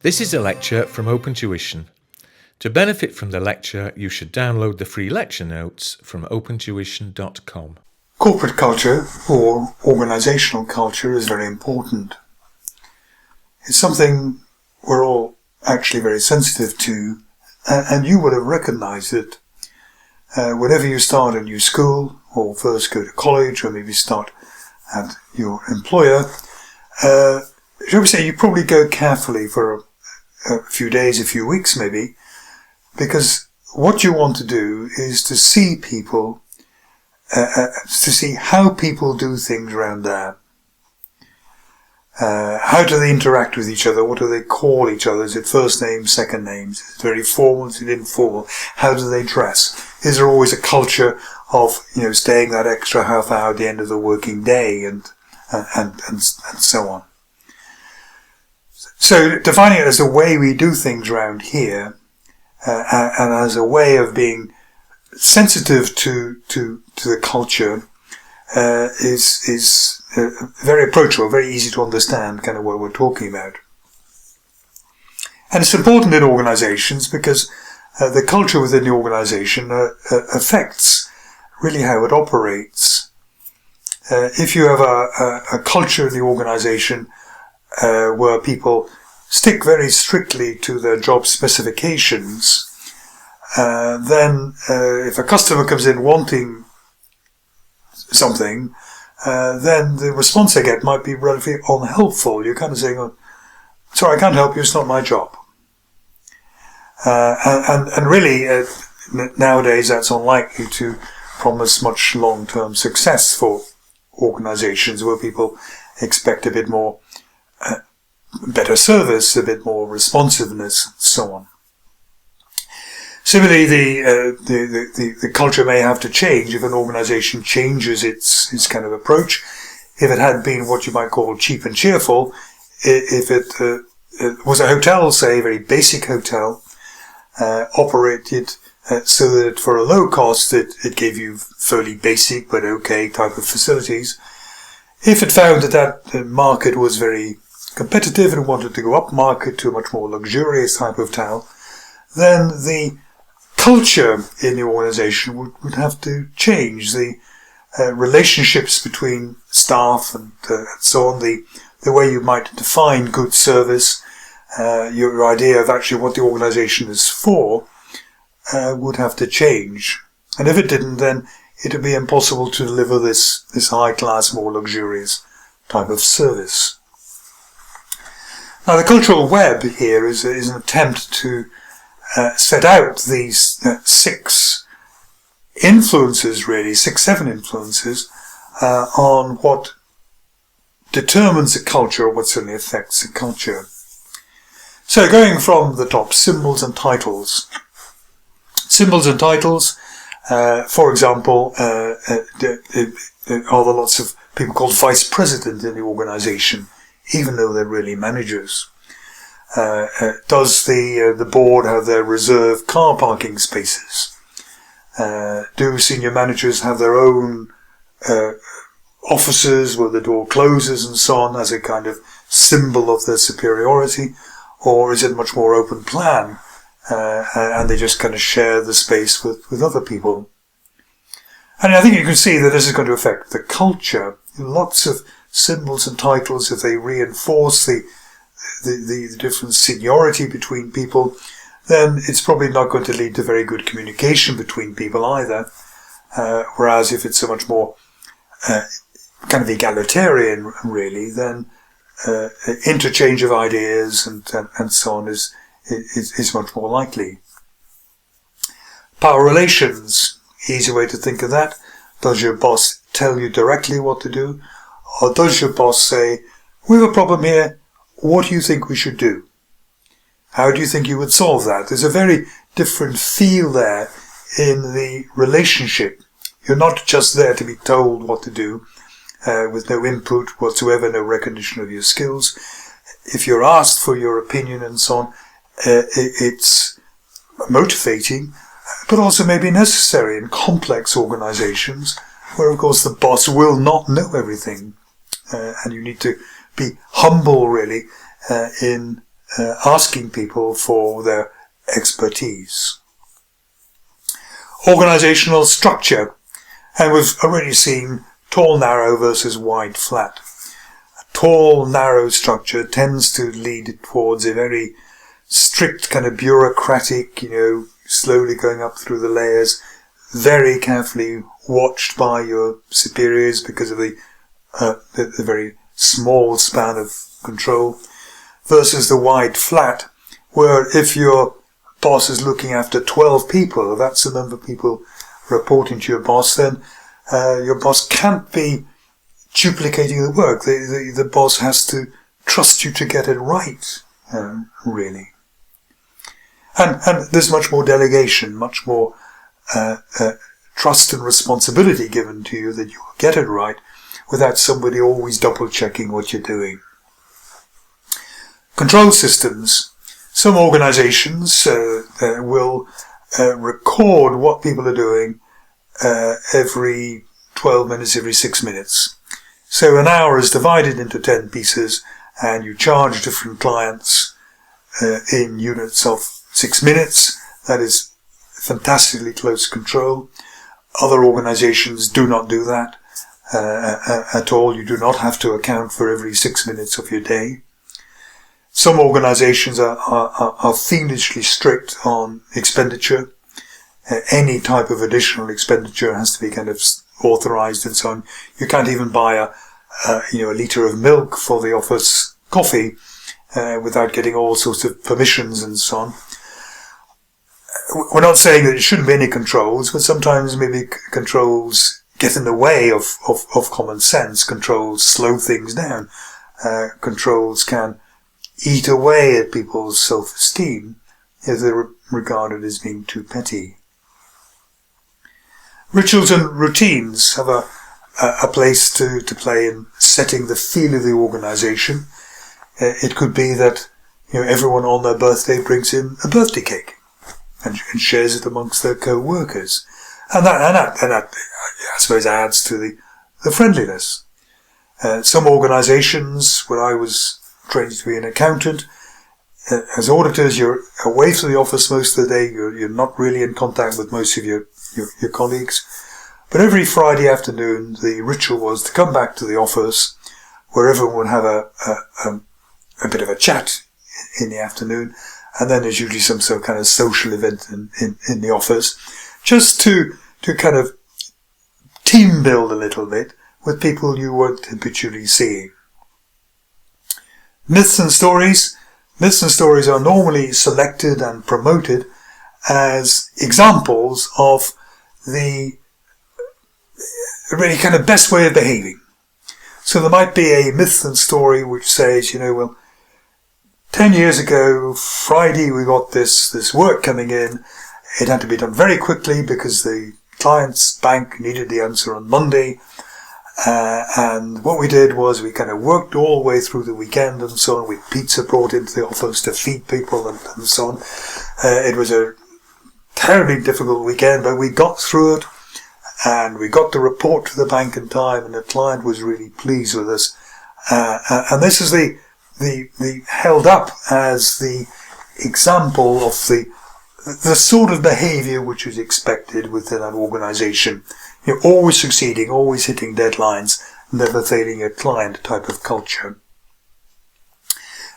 This is a lecture from Open Tuition. To benefit from the lecture, you should download the free lecture notes from opentuition.com. Corporate culture, or organisational culture, is very important. It's something we're all actually very sensitive to, and you would have recognised it whenever you start a new school, or first go to college, or maybe start at your employer. Shall we say, you probably go carefully for a few days, a few weeks maybe, because what you want to do is to see people, to see how people do things around there. How do they interact with each other? What do they call each other? Is it first names, second names? Is it very formal? Is it informal? How do they dress? Is there always a culture of, staying that extra half hour at the end of the working day and so on? So defining it as the way we do things around here, and as a way of being sensitive to the culture, is very approachable, very easy to understand kind of what we're talking about. And it's important in organisations because the culture within the organisation affects really how it operates. If you have a culture in the organisation where people stick very strictly to their job specifications, then if a customer comes in wanting something, then the response they get might be relatively unhelpful. You're kind of saying, "Oh, sorry, I can't help you, it's not my job." And really, nowadays that's unlikely to promise much long-term success for organisations where people expect a bit more better service, a bit more responsiveness, and so on. Similarly, the culture may have to change if an organisation changes its kind of approach. If it had been what you might call cheap and cheerful, if it was a hotel, say, a very basic hotel, operated so that for a low cost it gave you fairly basic but okay type of facilities. If it found that the market was very competitive and wanted to go up market to a much more luxurious type of hotel, then the culture in the organisation would have to change. The relationships between staff and so on, the way you might define good service, your idea of actually what the organisation is for, would have to change. And if it didn't, then it would be impossible to deliver this high-class, more luxurious type of service. Now, the cultural web here is an attempt to set out these six influences, really, 7 influences, on what determines a culture, or what certainly affects a culture. So, going from the top, symbols and titles. Symbols and titles, for example, are there lots of people called vice president in the organisation, even though they're really managers. Does the board have their reserved car parking spaces? Do senior managers have their own offices where the door closes and so on as a kind of symbol of their superiority? Or is it much more open plan and they just kind of share the space with other people? And I think you can see that this is going to affect the culture. Lots of symbols and titles, if they reinforce the different seniority between people, then it's probably not going to lead to very good communication between people either. Whereas if it's so much more kind of egalitarian, really, then interchange of ideas and so on is much more likely. Power relations, easy way to think of that. Does your boss tell you directly what to do? Or does your boss say, "We have a problem here, what do you think we should do? How do you think you would solve that?" There's a very different feel there in the relationship. You're not just there to be told what to do, with no input whatsoever, no recognition of your skills. If you're asked for your opinion and so on, it's motivating, but also maybe necessary in complex organisations where, of course, the boss will not know everything. And you need to be humble, really, in asking people for their expertise. Organisational structure, and we've already seen tall, narrow versus wide, flat. A tall, narrow structure tends to lead towards a very strict kind of bureaucratic, slowly going up through the layers, very carefully watched by your superiors because of the very small span of control, versus the wide, flat, where if your boss is looking after 12 people, if that's the number of people reporting to your boss, then your boss can't be duplicating the work. The boss has to trust you to get it right, really. And there's much more delegation, much more trust and responsibility given to you that you will get it right without somebody always double checking what you're doing. Control systems. Some organizations will record what people are doing every 12 minutes, every 6 minutes. So an hour is divided into 10 pieces, and you charge different clients in units of 6 minutes. That is fantastically close control. Other organizations do not do that at all. You do not have to account for every 6 minutes of your day. Some organizations are fiendishly strict on expenditure. Any type of additional expenditure has to be kind of authorized and so on. You can't even buy a litre of milk for the office coffee without getting all sorts of permissions and so on. We're not saying that there shouldn't be any controls, but sometimes maybe controls get in the way of common sense. Controls slow things down. Controls can eat away at people's self-esteem if they're regarded as being too petty. Rituals and routines have a place to play in setting the feel of the organisation. It could be that everyone on their birthday brings in a birthday cake and shares it amongst their co-workers, and that I suppose adds to the friendliness. Some organisations, when I was trained to be an accountant, as auditors, you're away from the office most of the day. You're not really in contact with most of your colleagues. But every Friday afternoon, the ritual was to come back to the office, where everyone would have a bit of a chat in the afternoon, and then there's usually some sort of kind of social event in the office, just to kind of team build a little bit with people you weren't habitually seeing. Myths and stories. Myths and stories are normally selected and promoted as examples of the really kind of best way of behaving. So there might be a myth and story which says, 10 years ago, Friday, we got this work coming in. It had to be done very quickly because the client's bank needed the answer on Monday. And what we did was we kind of worked all the way through the weekend and so on, with pizza brought into the office to feed people and so on. It was a terribly difficult weekend, but we got through it, and we got the report to the bank in time, and the client was really pleased with us. And this is the held up as the example of the sort of behaviour which is expected within an organisation. You're always succeeding, always hitting deadlines, never failing your client type of culture.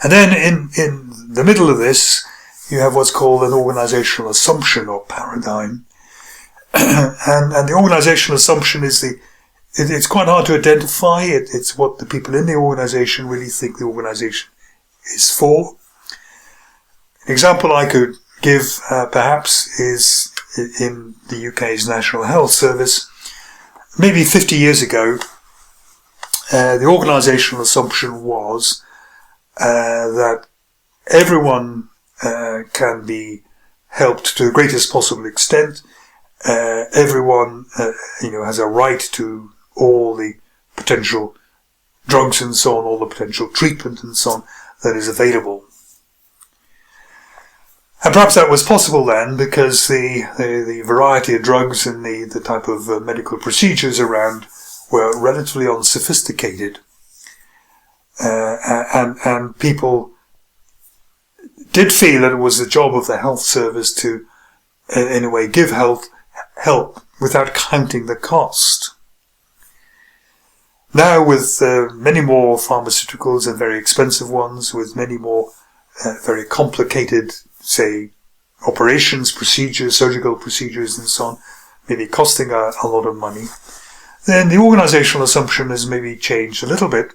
And then in the middle of this, you have what's called an organisational assumption or paradigm. and the organisational assumption is it's quite hard to identify. It's what the people in the organisation really think the organisation is for. An example I could give perhaps is in the UK's National Health Service. Maybe 50 years ago, the organisational assumption was that everyone can be helped to the greatest possible extent. Everyone, has a right to all the potential drugs and so on, all the potential treatment and so on that is available. And perhaps that was possible then because the variety of drugs and the type of medical procedures around were relatively unsophisticated. And people did feel that it was the job of the health service to, in a way, give help without counting the cost. Now, with many more pharmaceuticals and very expensive ones, with many more very complicated, say, operations, procedures, surgical procedures and so on, maybe costing a lot of money, then the organizational assumption has maybe changed a little bit.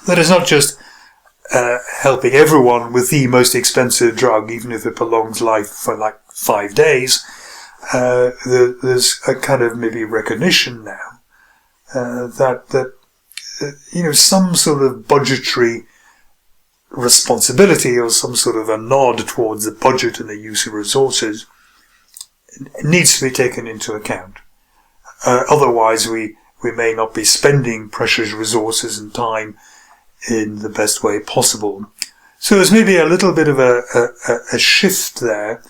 That is not just helping everyone with the most expensive drug, even if it prolongs life for like 5 days. There's a kind of maybe recognition now that some sort of budgetary responsibility or some sort of a nod towards the budget and the use of resources needs to be taken into account. Otherwise, we may not be spending precious resources and time in the best way possible. So there's maybe a little bit of a shift there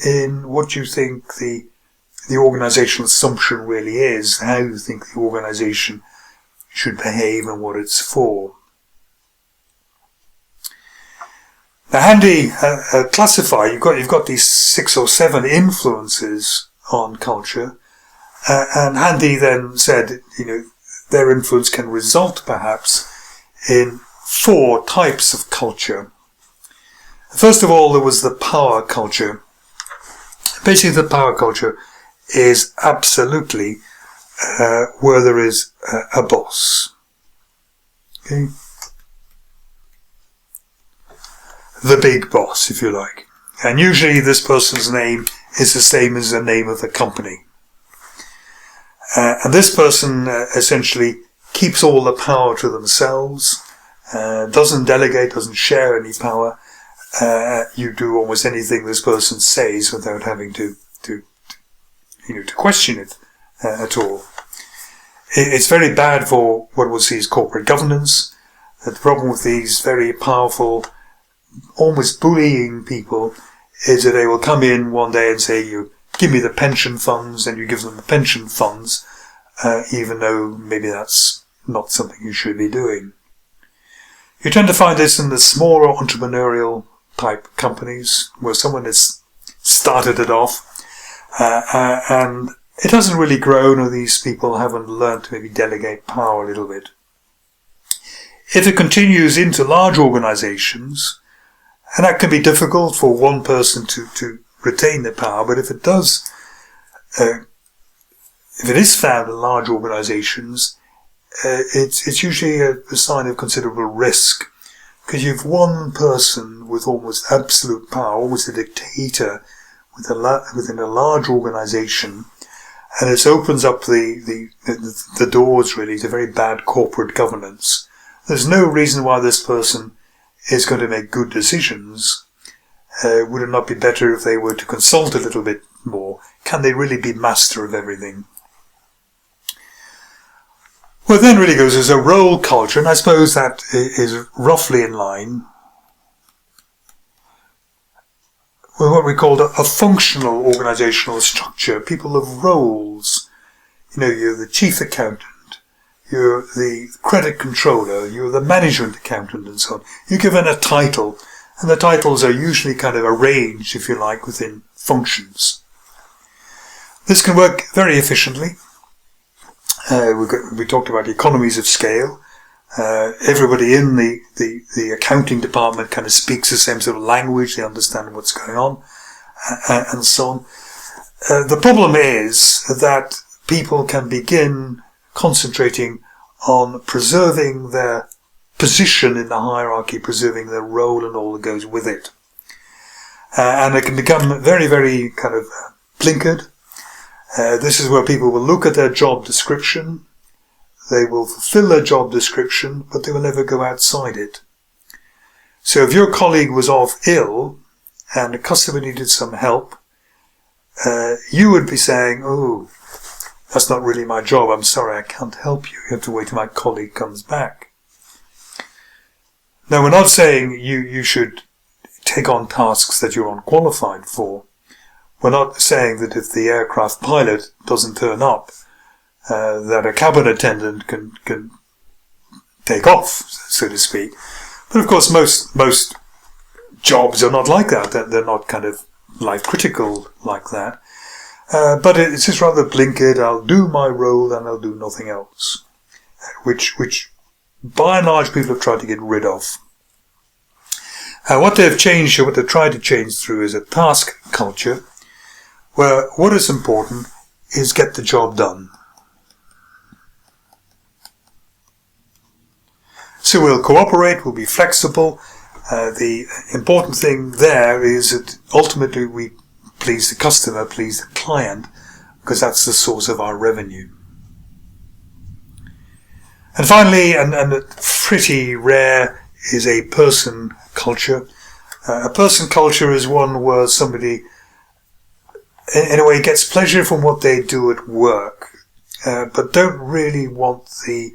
in what you think the organizational assumption really is, how you think the organization should behave and what it's for. Now, Handy classify, you've got these 6 or 7 influences on culture, and Handy then said, their influence can result perhaps in 4 types of culture. First of all, there was the power culture. Basically, the power culture is absolutely where there is a boss. Okay? The big boss, if you like. And usually this person's name is the same as the name of the company. And this person essentially keeps all the power to themselves, doesn't delegate, doesn't share any power. You do almost anything this person says without having to question it at all. It's very bad for what we'll see as corporate governance. The problem with these very powerful, almost bullying people is that they will come in one day and say, you give me the pension funds, and you give them the pension funds, even though maybe that's not something you should be doing. You tend to find this in the smaller entrepreneurial type companies where someone has started it off and it hasn't really grown, or these people haven't learned to maybe delegate power a little bit. If it continues into large organizations, and that can be difficult for one person to retain the power, but if it does, if it is found in large organizations, it's usually a sign of considerable risk, because you have one person with almost absolute power, almost a dictator within a large organization, and it opens up the doors really to very bad corporate governance. There's no reason why this person is going to make good decisions. Would it not be better if they were to consult a little bit more? Can they really be master of everything? Well, then really goes as a role culture, and I suppose that is roughly in line with what we call a functional organizational structure. People have roles. You're the chief accountant, you're the credit controller, you're the management accountant, and so on. You're given a title, and the titles are usually kind of arranged, if you like, within functions. This can work very efficiently. We talked about economies of scale. Everybody in the accounting department kind of speaks the same sort of language. They understand what's going on, and so on. The problem is that people can begin concentrating on preserving their position in the hierarchy, preserving their role and all that goes with it. And it can become very, very kind of blinkered. This is where people will look at their job description, they will fulfill their job description, but they will never go outside it. So if your colleague was off ill and the customer needed some help, you would be saying, oh, that's not really my job, I'm sorry, I can't help you, you have to wait till my colleague comes back. Now, we're not saying you should take on tasks that you're unqualified for. We're not saying that if the aircraft pilot doesn't turn up, that a cabin attendant can take off, so to speak. But of course, most jobs are not like that. They're not kind of life critical like that. But it's just rather blinkered. I'll do my role and I'll do nothing else, which by and large people have tried to get rid of. What they've changed, or what they've tried to change through, is a task culture, where what is important is get the job done. So we'll cooperate, we'll be flexible. The important thing there is that ultimately we please the customer, please the client, because that's the source of our revenue. And finally, and pretty rare, is a person culture. A person culture is one where somebody, in a way, gets pleasure from what they do at work, but don't really want the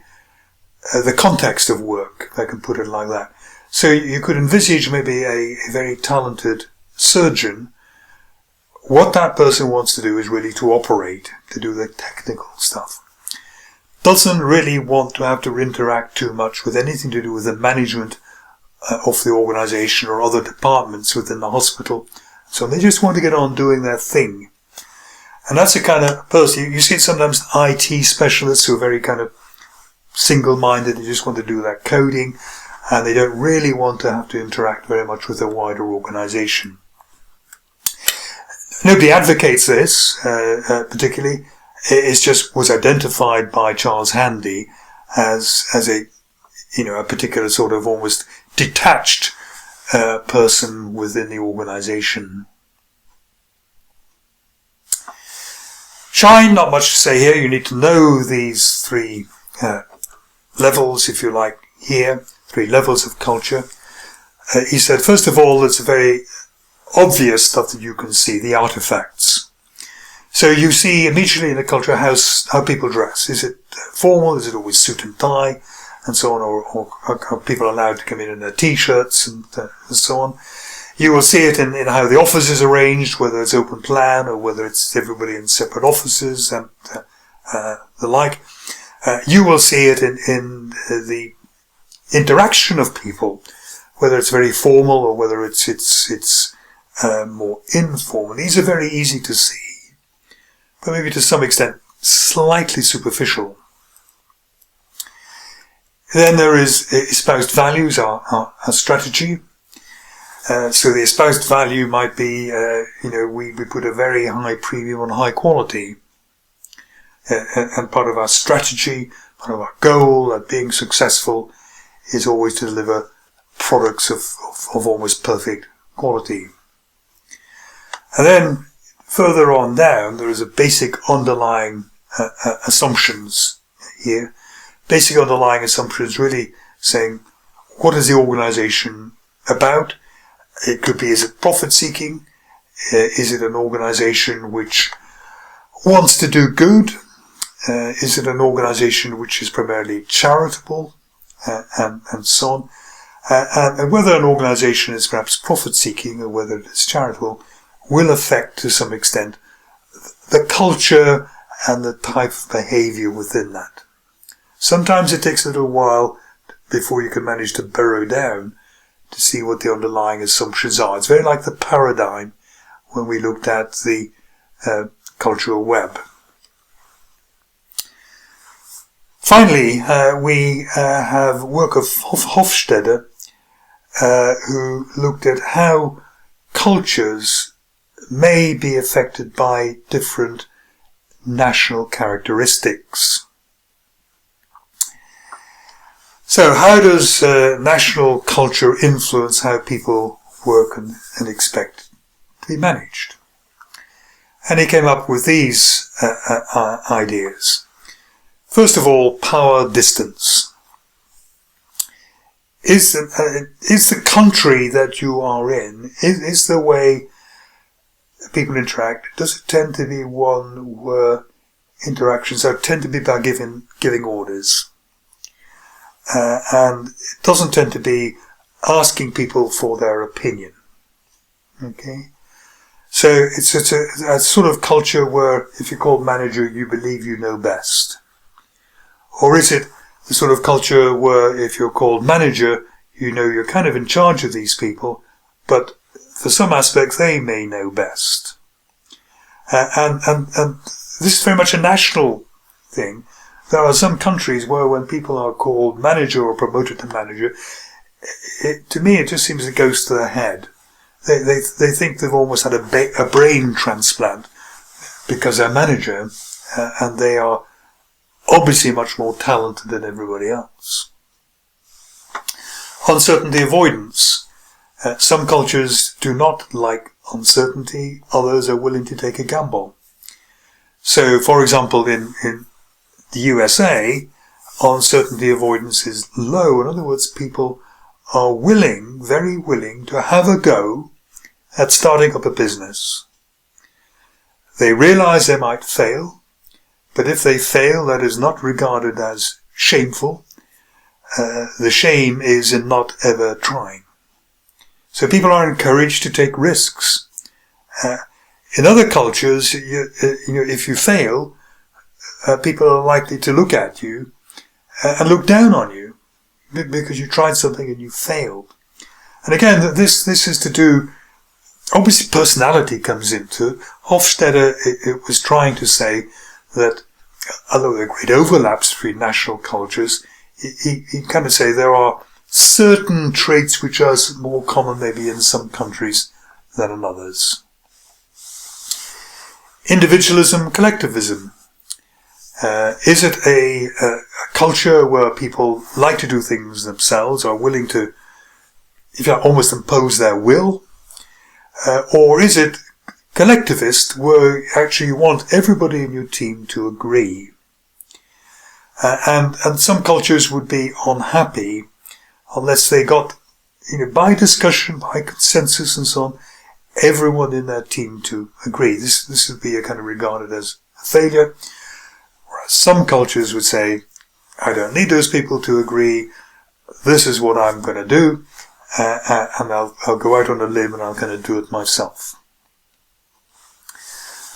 context of work, if I can put it like that. So you could envisage maybe a very talented surgeon. What that person wants to do is really to operate, to do the technical stuff. Doesn't really want to have to interact too much with anything to do with the management of the organisation or other departments within the hospital. So they just want to get on doing their thing. And that's the kind of person, you see it sometimes, IT specialists who are very kind of single-minded, they just want to do their coding, and they don't really want to have to interact very much with the wider organisation. Nobody advocates this, particularly. It was identified by Charles Handy as a particular sort of almost detached person within the organisation. Shine, not much to say here. You need to know these three levels, if you like, here, three levels of culture. He said, first of all, it's very obvious stuff that you can see, the artifacts. So you see immediately in a culture how people dress. Is it formal? Is it always suit and tie? And so on, or are people allowed to come in their t-shirts and so on. You will see it in how the office is arranged, whether it's open plan or whether it's everybody in separate offices and the like. You will see it in the interaction of people, whether it's very formal or whether it's more informal. These are very easy to see, but maybe to some extent slightly superficial. Then there is espoused values, our strategy. So the espoused value might be, we put a very high premium on high quality. And part of our strategy, part of our goal at being successful is always to deliver products of almost perfect quality. And then further on down, there is a basic underlying assumptions here. Basic underlying assumptions really saying, what is the organisation about? It could be, is it profit seeking? Is it an organisation which wants to do good? Is it an organisation which is primarily charitable? And so on. And whether an organisation is perhaps profit seeking or whether it is charitable will affect to some extent the culture and the type of behaviour within that. Sometimes it takes a little while before you can manage to burrow down to see what the underlying assumptions are. It's very like the paradigm when we looked at the cultural web. Finally, we have work of Hofstede, who looked at how cultures may be affected by different national characteristics. So how does national culture influence how people work and expect to be managed? And he came up with these ideas. First of all, power distance. Is the country that you are in, is the way people interact, does it tend to be one where interactions tend to be by giving orders? And it doesn't tend to be asking people for their opinion. Okay? So it's a sort of culture where if you're called manager, you believe you know best. Or is it the sort of culture where if you're called manager, you know you're kind of in charge of these people, but for some aspects they may know best. And this is very much a national thing. There are some countries where when people are called manager or promoted to manager, to me it just seems it goes to their head. They think they've almost had a brain transplant because they're manager, and they are obviously much more talented than everybody else. Uncertainty avoidance. Some cultures do not like uncertainty, others are willing to take a gamble. So, for example, in the USA, uncertainty avoidance is low. In other words, people are very willing to have a go at starting up a business. They realize they might fail, but if they fail, that is not regarded as shameful. The shame is in not ever trying. So people are encouraged to take risks. In other cultures, if you fail, people are likely to look at you and look down on you because you tried something and you failed. And again, this is to do, obviously personality comes into it. Hofstede it was trying to say that, although there are great overlaps between national cultures, he kind of say there are certain traits which are more common maybe in some countries than in others. Individualism, collectivism. Is it a culture where people like to do things themselves, are willing to, if you almost impose their will? Or is it collectivist, where you actually want everybody in your team to agree? And some cultures would be unhappy unless they got, by discussion, by consensus and so on, everyone in their team to agree. This would be a kind of regarded as a failure. Whereas some cultures would say, I don't need those people to agree. This is what I'm going to do. And I'll go out on a limb and I'm going to do it myself.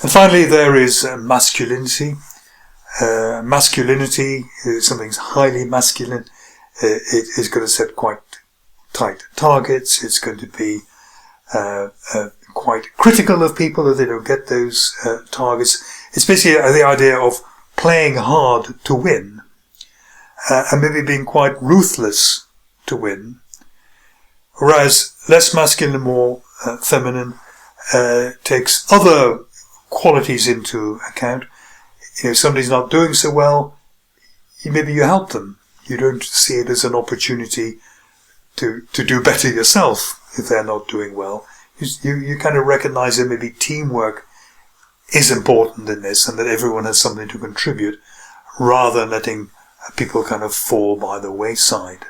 And finally, there is masculinity. Masculinity, something's highly masculine. It is going to set quite tight targets. It's going to be quite critical of people if they don't get those targets. It's basically the idea of playing hard to win, and maybe being quite ruthless to win. Whereas less masculine, more feminine, takes other qualities into account. If somebody's not doing so well, maybe you help them. You don't see it as an opportunity to do better yourself if they're not doing well. You kind of recognize that maybe teamwork is important in this and that everyone has something to contribute rather than letting people kind of fall by the wayside.